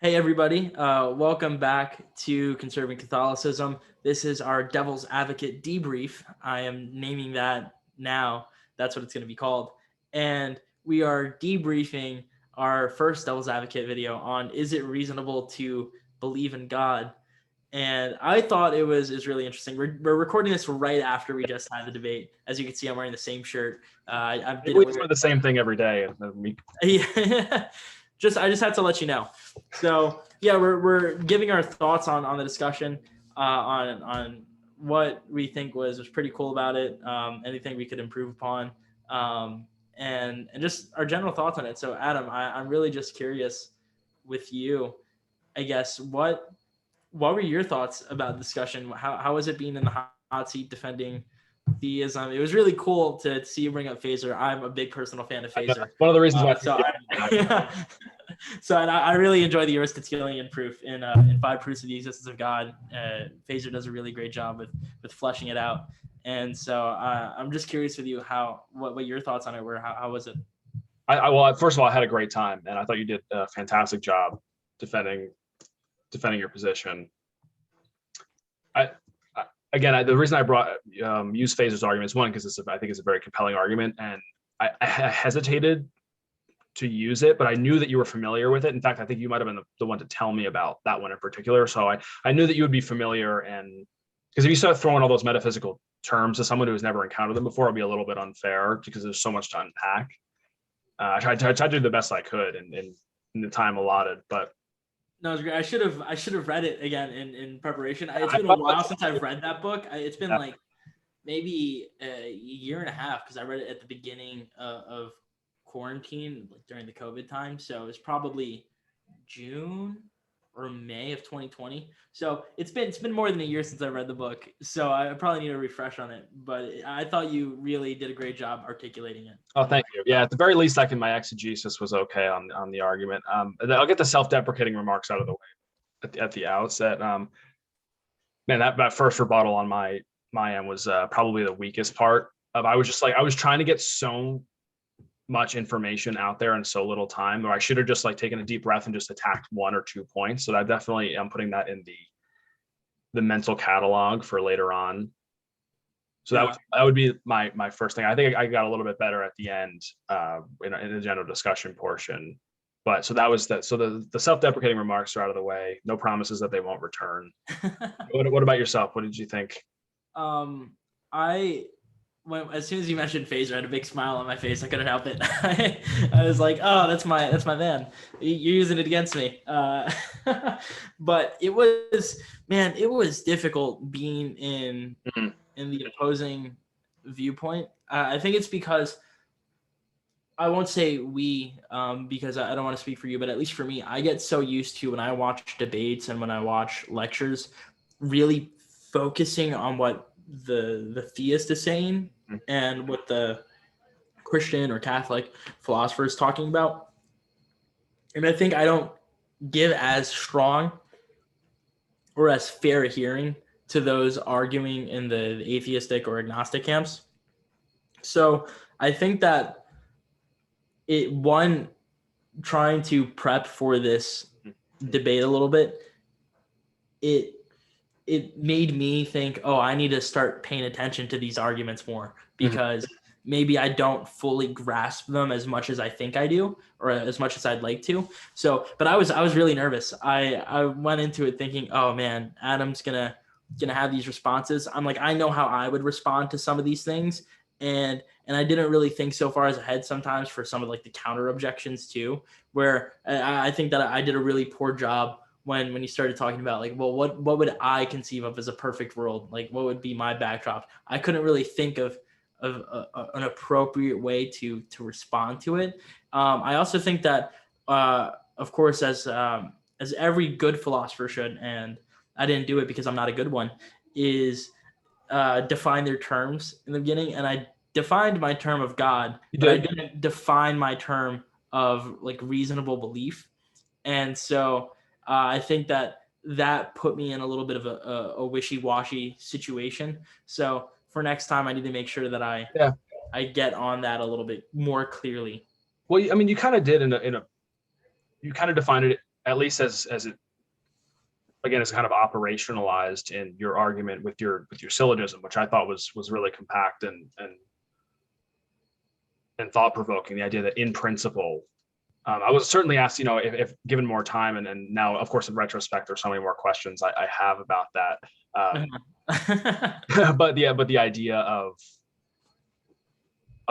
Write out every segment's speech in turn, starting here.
Hey everybody, welcome back to Conserving Catholicism. This is our Devil's Advocate Debrief. I am naming that now. That's what it's going to be called. And we are debriefing our first Devil's Advocate video on is it reasonable to believe in God? And I thought is really interesting. We're recording this right after we just had the debate. As you can see, I'm wearing the same shirt. I We wear the same thing every day. Yeah. I just had to let you know. So yeah, we're giving our thoughts on the discussion, on what we think was pretty cool about it, anything we could improve upon, and just our general thoughts on it. So Adam, I'm really just curious with you, I guess, what were your thoughts about the discussion? How was it being in the hot seat defending theism? It was really cool to see you bring up Phaser. I'm a big personal fan of Phaser. One of the reasons why. I really enjoy the Aristotelian proof in Five Proofs of the Existence of God. Phaser does a really great job with fleshing it out. And so I'm just curious with you what your thoughts on it were. How was it? Well, first of all, I had a great time, and I thought you did a fantastic job defending your position. The reason I brought use Phaser's argument is one, because I think it's a very compelling argument, and I hesitated to use it, but I knew that you were familiar with it. In fact, I think you might have been the one to tell me about that one in particular. So I knew that you would be familiar, and because if you start throwing all those metaphysical terms to someone who has never encountered them before, it'll be a little bit unfair because there's so much to unpack. I tried to do the best I could in the time allotted, but. No, it was great. I should have read it again in preparation. It's been a while since I've read that book. It's been like maybe a year and a half, because I read it at the beginning of quarantine, like during the COVID time. So it's probably June or May of 2020. So it's been more than a year since I read the book. So I probably need a refresh on it. But I thought you really did a great job articulating it. Oh, thank you. Yeah, at the very least, my exegesis was okay on the argument. I'll get the self-deprecating remarks out of the way at the outset. Man, that first rebuttal on my end was probably the weakest part. I was trying to get so much information out there in so little time, or I should have just taken a deep breath and just attacked one or 2 points. So I definitely am putting that in the mental catalog for later on. So that would be my first thing. I think I got a little bit better at the end in the general discussion portion. But so that was that. So the self-deprecating remarks are out of the way. No promises that they won't return. What about yourself? What did you think? As soon as you mentioned Phaser, I had a big smile on my face. I couldn't help it. I was like, "Oh, that's my man. You're using it against me." But it was difficult being in the opposing viewpoint. I think it's because I won't say we, because I don't want to speak for you, but at least for me, I get so used to, when I watch debates and when I watch lectures, really focusing on what the theist is saying and what the Christian or Catholic philosopher is talking about. And I think I don't give as strong or as fair a hearing to those arguing in the atheistic or agnostic camps. So I think that trying to prep for this debate a little bit, it made me think, oh, I need to start paying attention to these arguments more, because maybe I don't fully grasp them as much as I think I do, or as much as I'd like to. So, but I was really nervous. I went into it thinking, oh man, Adam's gonna have these responses. I'm like, I know how I would respond to some of these things. And I didn't really think so far as ahead sometimes for some of the counter objections too, where I think that I did a really poor job when you started talking about what would I conceive of as a perfect world? What would be my backdrop? I couldn't really think of an appropriate way to respond to it. I also think that, of course, as every good philosopher should, and I didn't do it because I'm not a good one, is define their terms in the beginning. And I defined my term of God, but I didn't define my term of reasonable belief. And so I think that put me in a little bit of a wishy-washy situation. So for next time, I need to make sure that I get on that a little bit more clearly. Well, I mean, you kind of did you kind of defined it at least as it, again, is kind of operationalized in your argument with your syllogism, which I thought was really compact and thought provoking. The idea that in principle, I was certainly asked, if given more time, and now, of course, in retrospect, there's so many more questions I have about that. But the idea of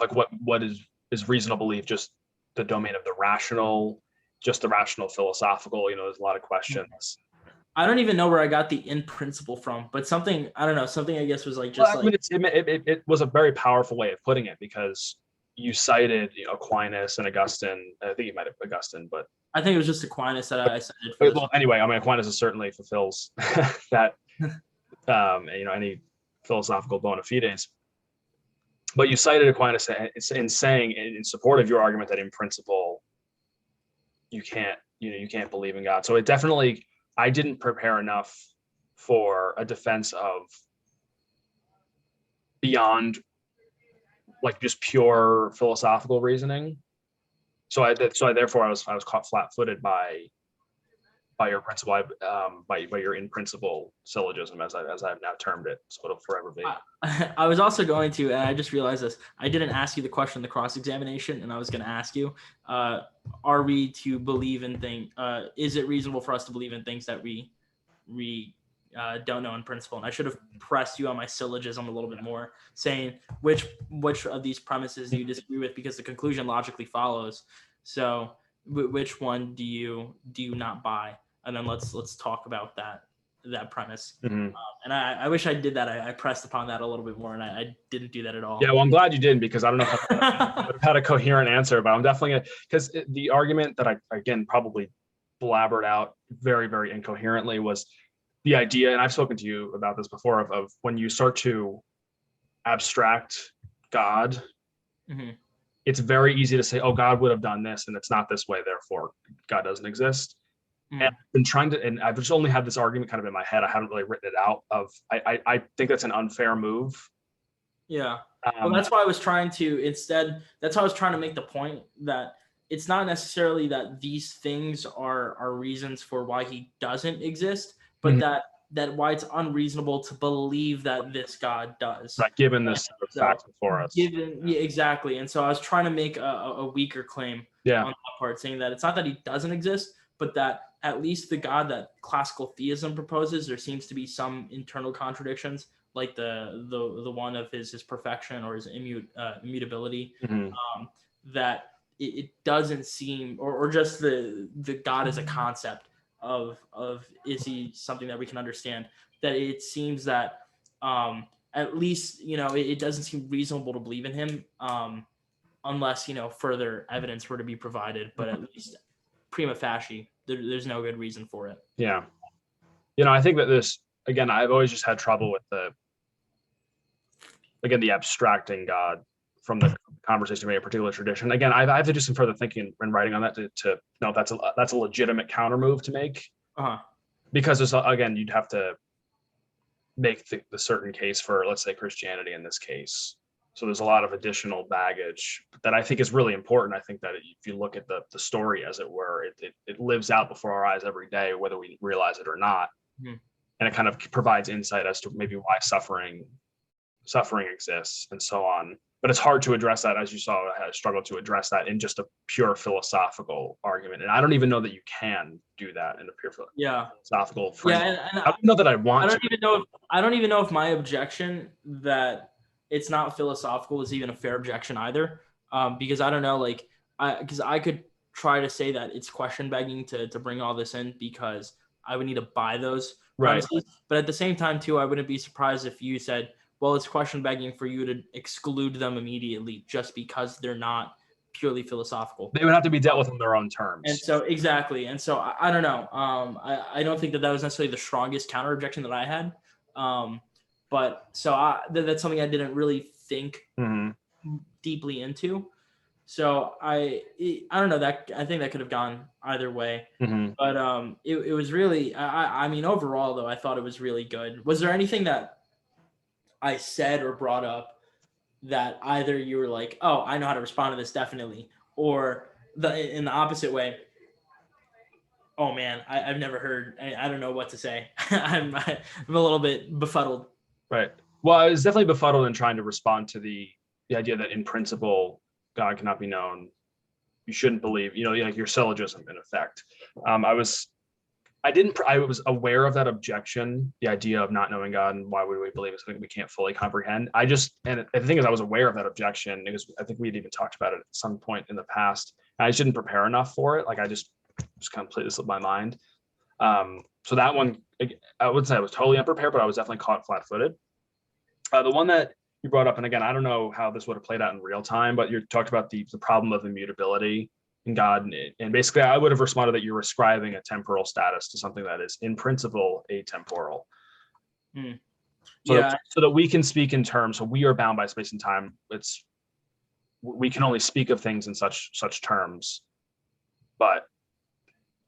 like what is reasonable belief, just the domain of the rational, just the rational philosophical. There's a lot of questions. I don't even know where I got the in principle from, but something, I don't know, something I guess was like it was a very powerful way of putting it, because you cited Aquinas and Augustine. I think you might have Augustine, but I think it was just Aquinas that I cited. For well, anyway, I mean, Aquinas certainly fulfills that, any philosophical bona fides. But you cited Aquinas in saying, in support of your argument, that in principle you can't believe in God. So it definitely, I didn't prepare enough for a defense of beyond like just pure philosophical reasoning. So therefore I was caught flat-footed by your principle, by your in principle syllogism, as I've now termed it. So it'll forever be. I was also going to, and I just realized this, I didn't ask you the question in the cross-examination, and I was going to ask you, are we to believe in things, is it reasonable for us to believe in things that we don't know in principle? And I should have pressed you on my syllogism a little bit more, saying which of these premises do you disagree with, because the conclusion logically follows. So which one do you not buy? And then let's talk about that premise. Mm-hmm. And I wish I did that. I pressed upon that a little bit more, and I didn't do that at all. Yeah, well, I'm glad you didn't, because I don't know if I would have had a coherent answer, but I'm definitely because the argument that I, again, probably blabbered out very, very incoherently was the idea, and I've spoken to you about this before, of when you start to abstract God, mm-hmm. It's very easy to say, oh, God would have done this, and it's not this way, therefore God doesn't exist. And I've been trying to, and I've just only had this argument kind of in my head. I haven't really written it out. I think that's an unfair move. Yeah. Well, that's why I was trying to that's how I was trying to make the point that it's not necessarily that these things are reasons for why he doesn't exist, but that why it's unreasonable to believe that this God does. Right, given this fact before us. Yeah, exactly. And so I was trying to make a weaker claim on that part, saying that it's not that he doesn't exist, but that at least the God that classical theism proposes, there seems to be some internal contradictions, like the one of his perfection or his immutability, that it doesn't seem, or just the God as a concept of is he something that we can understand, that it seems that at least it doesn't seem reasonable to believe in him unless further evidence were to be provided, but at least prima facie there's no good reason for it. Yeah, I think that this, again, I've always just had trouble with the abstracting God from the conversation of a particular tradition. Again, I have to do some further thinking and writing on that to know if that's a legitimate counter move to make. Because there's, again, you'd have to make the certain case for, let's say, Christianity in this case. So there's a lot of additional baggage that I think is really important. I think that if you look at the story, as it were, it lives out before our eyes every day, whether we realize it or not. And it kind of provides insight as to maybe why suffering exists and so on. But it's hard to address that, as you saw. I struggled to address that in just a pure philosophical argument, and I don't even know that you can do that in a pure philosophical frame. Yeah, and I don't know that I want. I don't even know if my objection that it's not philosophical is even a fair objection either, because I don't know, because I could try to say that it's question begging to bring all this in, because I would need to buy those premises. Right. But at the same time, too, I wouldn't be surprised if you said, well, it's question begging for you to exclude them immediately just because they're not purely philosophical. They would have to be dealt with in their own terms. And so, exactly. And so I don't know. I don't think that was necessarily the strongest counter objection that I had. But so that's something I didn't really think deeply into. So I don't know, that I think that could have gone either way. But it was really, I mean, overall though, I thought it was really good. Was there anything that I said or brought up that either you were like, oh, I know how to respond to this definitely, or in the opposite way, Oh man, I've never heard. I don't know what to say. I'm a little bit befuddled. Right. Well, I was definitely befuddled in trying to respond to the idea that in principle God cannot be known. You shouldn't believe, like your syllogism in effect. Um, I was I was aware of that objection, the idea of not knowing God and why would we believe in something we can't fully comprehend. And the thing is, I was aware of that objection because I think we'd even talked about it at some point in the past. And I just didn't prepare enough for it. Like I just completely slipped my mind. So that one, I wouldn't say I was totally unprepared, but I was definitely caught flat-footed. The one that you brought up, and again, I don't know how this would have played out in real time, but you talked about the problem of immutability in God, and basically, I would have responded that you're ascribing a temporal status to something that is, in principle, atemporal. Hmm. So, Yeah, so that we can speak in terms, so we are bound by space and time. We can only speak of things in such terms, but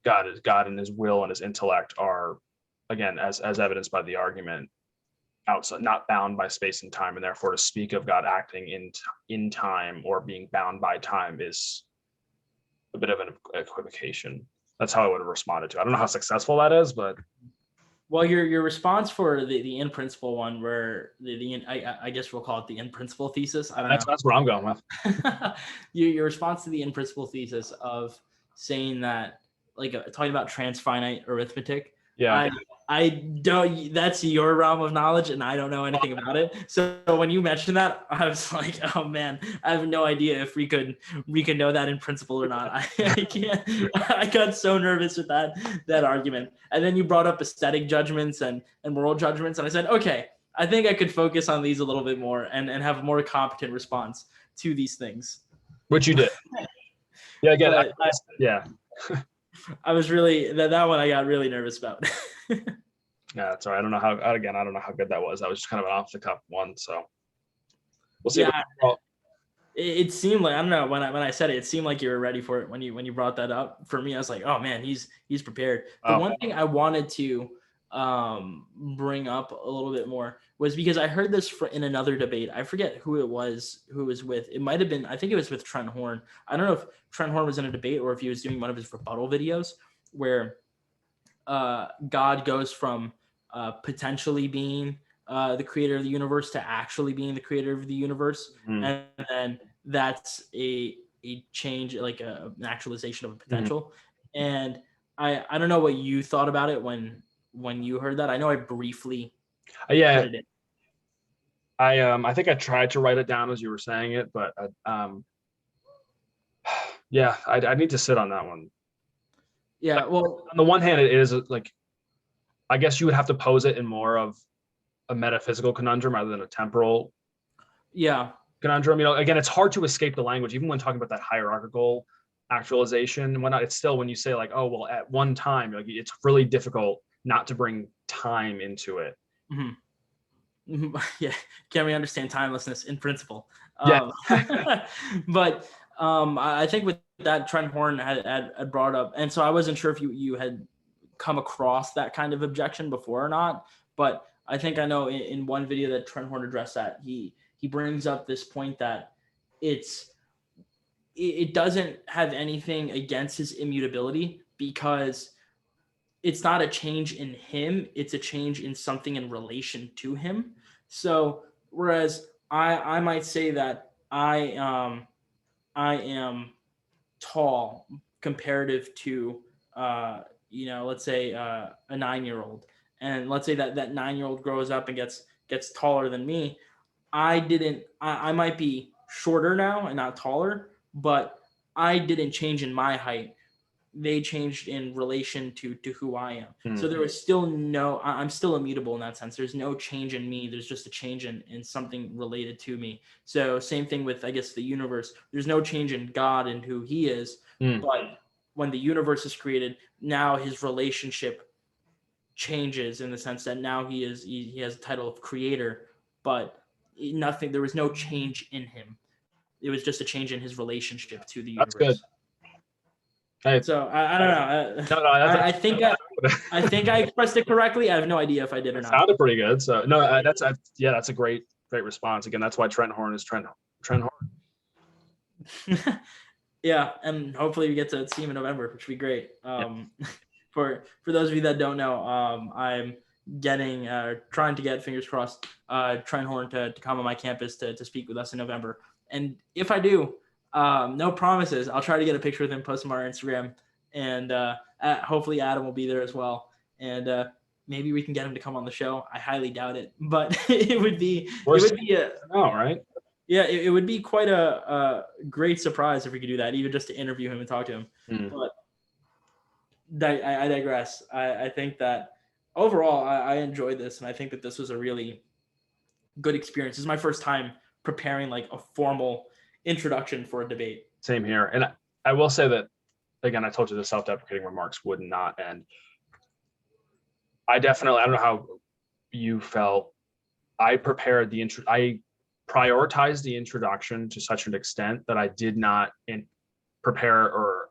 God and His will and His intellect are, again, as evidenced by the argument, outside, not bound by space and time, and therefore to speak of God acting in time or being bound by time is a bit of an equivocation. That's how I would have responded to it. I don't know how successful that is, but well, your response for the in principle one, where I guess we'll call it the in principle thesis. I don't know. that's where I'm going with. Your response to the in principle thesis of saying that, like, talking about transfinite arithmetic. Yeah. I don't. That's your realm of knowledge, and I don't know anything about it. So when you mentioned that, I was like, oh man, I have no idea if we could know that in principle or not. I can't. I got so nervous with that argument. And then you brought up aesthetic judgments and moral judgments, and I said, okay, I think I could focus on these a little bit more and have a more competent response to these things. Which you did. Yeah, again, yeah. I was really that one I got really nervous about. Yeah, that's all right. I don't know how good that was. That was just kind of an off the cuff one. So we'll see. Yeah, it seemed like, I don't know, when I said it seemed like you were ready for it when you brought that up. For me, I was like, oh man, he's prepared. The one thing I wanted to bring up a little bit more was because I heard this in another debate. I forget who it was with. It might have been, I think it was with Trent Horn. I don't know if Trent Horn was in a debate or if he was doing one of his rebuttal videos where God goes from potentially being the creator of the universe to actually being the creator of the universe, and then that's a change, like an actualization of a potential. And I don't know what you thought about it when you heard that. I know I briefly put it in. I think I tried to write it down as you were saying it, but yeah, I need to sit on that one. Yeah, well, on the one hand, it is like, I guess you would have to pose it in more of a metaphysical conundrum rather than a temporal conundrum. Again, it's hard to escape the language, even when talking about that hierarchical actualization and whatnot. It's still, when you say like, oh, well, at one time, like, it's really difficult not to bring time into it. Yeah, can we understand timelessness in principle? Yeah. But I think with that, Trent Horn had brought up, and so I wasn't sure if you had come across that kind of objection before or not. But I think I know in one video that Trent Horn addressed that, he brings up this point that it doesn't have anything against his immutability, because it's not a change in him, it's a change in something in relation to him. So whereas I might say that I am tall comparative to let's say a 9-year-old, and let's say that 9-year-old grows up and gets taller than me. I might be shorter now and not taller, but I didn't change in my height. They changed in relation to who I am. So there was still I'm still immutable in that sense. There's no change in me. There's just a change in something related to me. So same thing with, I guess, the universe. There's no change in God and who He is. But when the universe is created, now His relationship changes in the sense that now he has a title of creator, but nothing. There was no change in him. It was just a change in his relationship to the universe. That's good. Hey. So I don't know. I think I expressed it correctly. I have no idea if I did or not. It sounded pretty good. So no, that's a great response. Again, that's why Trent Horn is Trent Horn. Yeah, and hopefully we get to see him in November, which would be great. for those of you that don't know, I'm getting trying to get, fingers crossed, Trenhorn to come on my campus to speak with us in November. And if I do, no promises. I'll try to get a picture with him, post him on our Instagram, and hopefully Adam will be there as well. And maybe we can get him to come on the show. I highly doubt it, but it would be right? Yeah, it would be quite a great surprise if we could do that, even just to interview him and talk to him. But I digress. I think that overall I enjoyed this, and I think that this was a really good experience. This is my first time preparing like a formal introduction for a debate. Same here. And I will say that, again, I told you the self-deprecating remarks would not end. I don't know how you felt. I prioritized the introduction to such an extent that I did not prepare or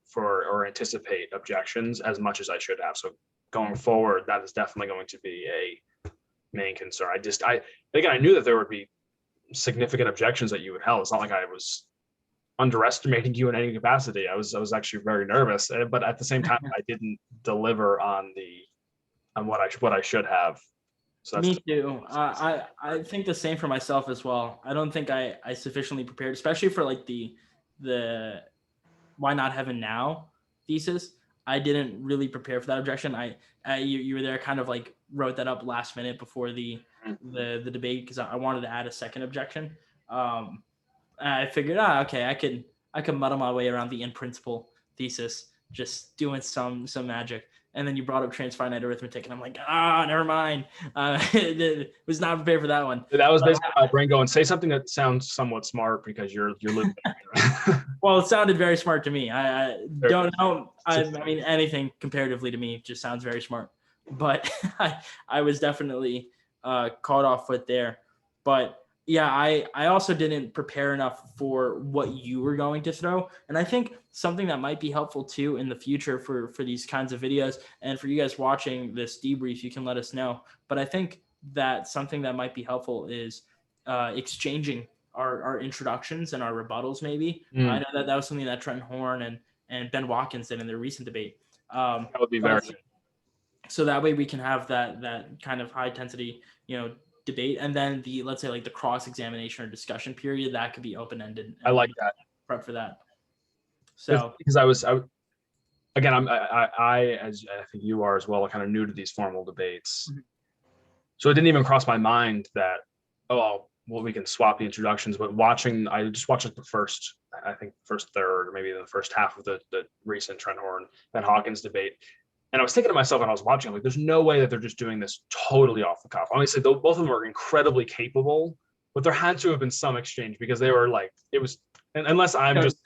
anticipate objections as much as I should have. So going forward, that is definitely going to be a main concern. I knew that there would be significant objections that you would have. It's not like I was underestimating you in any capacity. I was actually very nervous, but at the same time, I didn't deliver on what I should have. So Me too. I think the same for myself as well. I don't think I sufficiently prepared, especially for like the why not heaven now thesis. I didn't really prepare for that objection. You were there, kind of like wrote that up last minute before the debate because I wanted to add a second objection. I figured, okay, I could muddle my way around the in principle thesis, just doing some magic. And then you brought up transfinite arithmetic, and I'm like, never mind. Was not prepared for that one. That was basically my brain going, say something that sounds somewhat smart because you're living. Well, it sounded very smart to me. I don't know. I mean, anything comparatively to me just sounds very smart. But I was definitely caught off foot there. But yeah, I also didn't prepare enough for what you were going to throw. And I think something that might be helpful too in the future for these kinds of videos, and for you guys watching this debrief, you can let us know. But I think that something that might be helpful is exchanging our introductions and our rebuttals maybe. I know that was something that Trent Horn and Ben Watkins did in their recent debate. That would be very good. So that way we can have that kind of high intensity, debate, and then let's say like the cross-examination or discussion period that could be open-ended. I like that. Prep for that. So because again, I as I think you are as well, kind of new to these formal debates. Mm-hmm. So it didn't even cross my mind that, we can swap the introductions, but I just watched like the first third, or maybe the first half of the recent Trent Horn and Hawkins debate. And I was thinking to myself when I was watching, I'm like, there's no way that they're just doing this totally off the cuff. Obviously, both of them are incredibly capable, but there had to have been some exchange because they were like, it was, unless I'm just,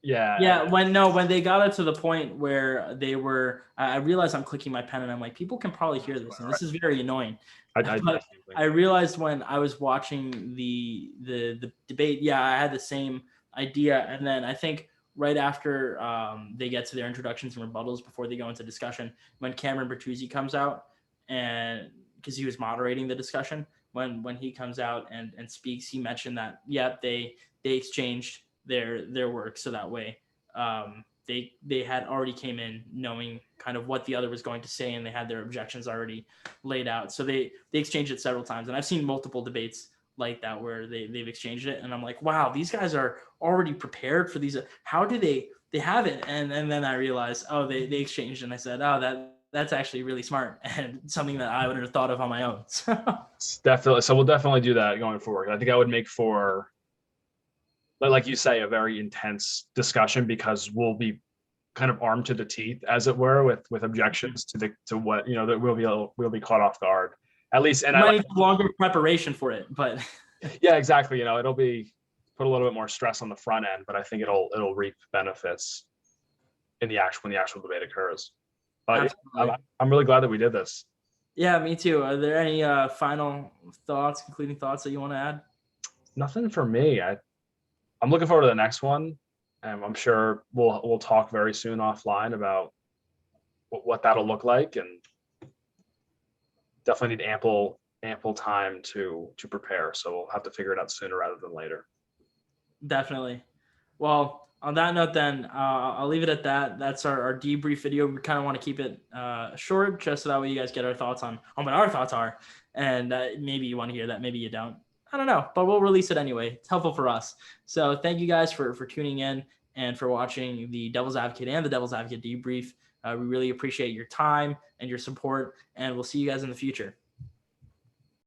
yeah. When they got it to the point where they were, I realized I'm clicking my pen and I'm like, people can probably hear this, and this is very annoying. I realized when I was watching the debate, I had the same idea, and then I think right after they get to their introductions and rebuttals before they go into discussion, when Cameron Bertuzzi comes out, and because he was moderating the discussion, when he comes out and speaks, he mentioned that they exchanged their work, so that way they had already came in knowing kind of what the other was going to say, and they had their objections already laid out. So they exchanged it several times, and I've seen multiple debates like that where they've exchanged it, and I'm like, wow, these guys are already prepared for these. How do they have it? And then I realized, they exchanged, and I said, that's actually really smart and something that I wouldn't have thought of on my own. Definitely. So we'll definitely do that going forward. I think I would make for, like you say, a very intense discussion, because we'll be kind of armed to the teeth, as it were, with objections to what, that we'll be caught off guard, at least. And I need longer preparation for it, but yeah, exactly. It'll be put a little bit more stress on the front end, but I think it'll reap benefits when the actual debate occurs. I'm really glad that we did this. Yeah, me too. Are there any final thoughts, concluding thoughts that you want to add? Nothing for me. I'm looking forward to the next one, and I'm sure we'll talk very soon offline about what that'll look like, and definitely need ample time to prepare. So we'll have to figure it out sooner rather than later. Definitely. Well, on that note, then I'll leave it at that. That's our debrief video. We kind of want to keep it short, just so that way you guys get our thoughts on what our thoughts are, and maybe you want to hear that, maybe you don't. I don't know, but we'll release it anyway. It's helpful for us. So thank you guys for tuning in and for watching the Devil's Advocate and the Devil's Advocate debrief. We really appreciate your time and your support, and we'll see you guys in the future.